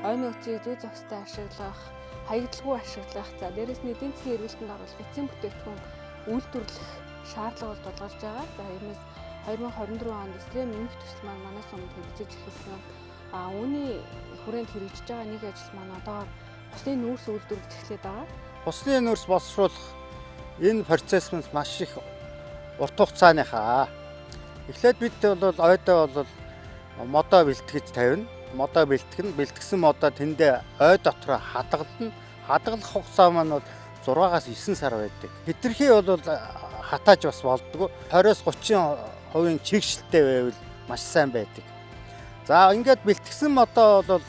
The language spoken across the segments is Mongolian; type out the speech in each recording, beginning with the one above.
ойн нөөцийг зүй зохистой ашиглах, хаягдалгүй ашиглах, за дээрэс нь эдийн засгийн эргэлтэнд оруулах эцсийн бүтээгдэхүүн үйлдвэрлэх шаардлага тулгарч байгаа. За иймээс 2024 онд эсрэг нэмэх төсөл маань манаас өмнө хэрэгжиж эхэлсэн. Үүний хүрээнд хэрэгжиж байгаа нэг ажил маань одоо усны нүүрс үйлдвэрлэж эхлэхэд байгаа. Усны нүүрс боловсруулах энэ процесс нь маш их урт хугацааныхаа. Эхлээд бид бол ойдоо бол модоо бэлтгэж тавина. Модоо бэлтгэн, бэлтгэсэн модоо тэндээ ой дотроо хадгална. Хадгалах хугацаа маань бол 6-аас 9 сар байдаг. Хэтэрхий бол хатааж бас болдгоо. 20-30% чигшэлтэй байвал маш сайн байдаг. За ингээд бэлтгэсэн модоо бол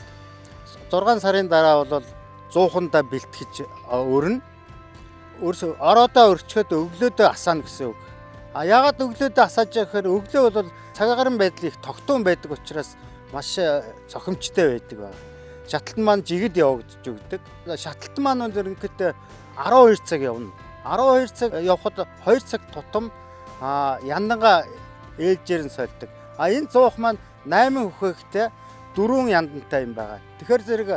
6 сарын дараа бол 100-ндаа бэлтгэж өрнө. Ороодоо өрчөхөд өглөөдөө асаана гэсэн үг. Яагаад өглөөдөө асааж байгаа гэхээр өглөө бол цагааран байдал их тогтун байдаг учраас маш цохимжтой байдаг байна. Шаталт маань жигэд явагдаж өгдөг. Шаталт маань ерөнхийдөө 12 цаг явна. 12 цаг явхад 2 цаг тутам янданга ээлжээр нь сольдог. Энэ зуух маань 8 хүхэхтэй 4 яндантай юм байгаа. Тэгэхээр зэрэг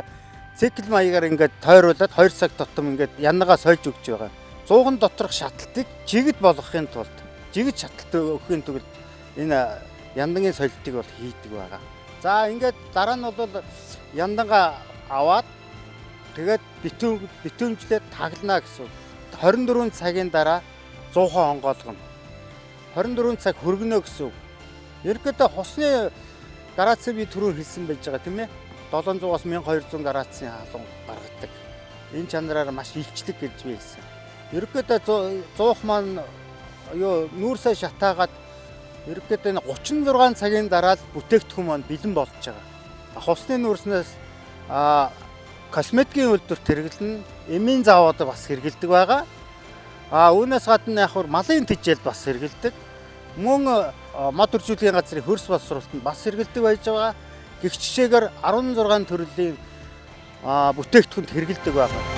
цикл маягаар ингээд тойруулаад 2 цаг тутам ингээд яндангаа сольж өгч байгаа. 100 доторх шаталтыг жигд болгохын тулд жигд шаталт өгөхийн тулд энэ яндангийн солилтыг бол хийдэг байгаа. За ингээд дараа нь бол яндангаа аваад тэгээд битүүмжлээд таглана гэсэн. 24 цагийн дараа 100-аа онгойлгоно. 24 цаг хөргөнө гэсэн. Ерөнхийдөө хусны градусыг би түрүү хэлсэн байж байгаа тийм ээ. 700-аас 1200 градусын халуун гаргадаг. Энэ чанараар маш илчлэг гэж би хэлсэн. Ерөнхийдөө 100 маань нүүрсээ шатаагаад ерөнхийдөө 36 цагийн дараа л бүтээгдэхүүн маань бэлэн болж байгаа. Хусны нүүрснээс косметикийн үйлдвэрт хэрэглэн, эмийн заавууд бас хэрэглэдэг байгаа. Үүнээс гадна яг малын тэжээлд бас хэрэглэдэг. Мөн мод үржүүлгийн газрын хөрс боловсруулалтанд бас хэрэглэдэг байж байгаа. Гэгч жишээгээр 16 төрлийн бүтээгдэхүүнд хэрэглэдэг байгаа.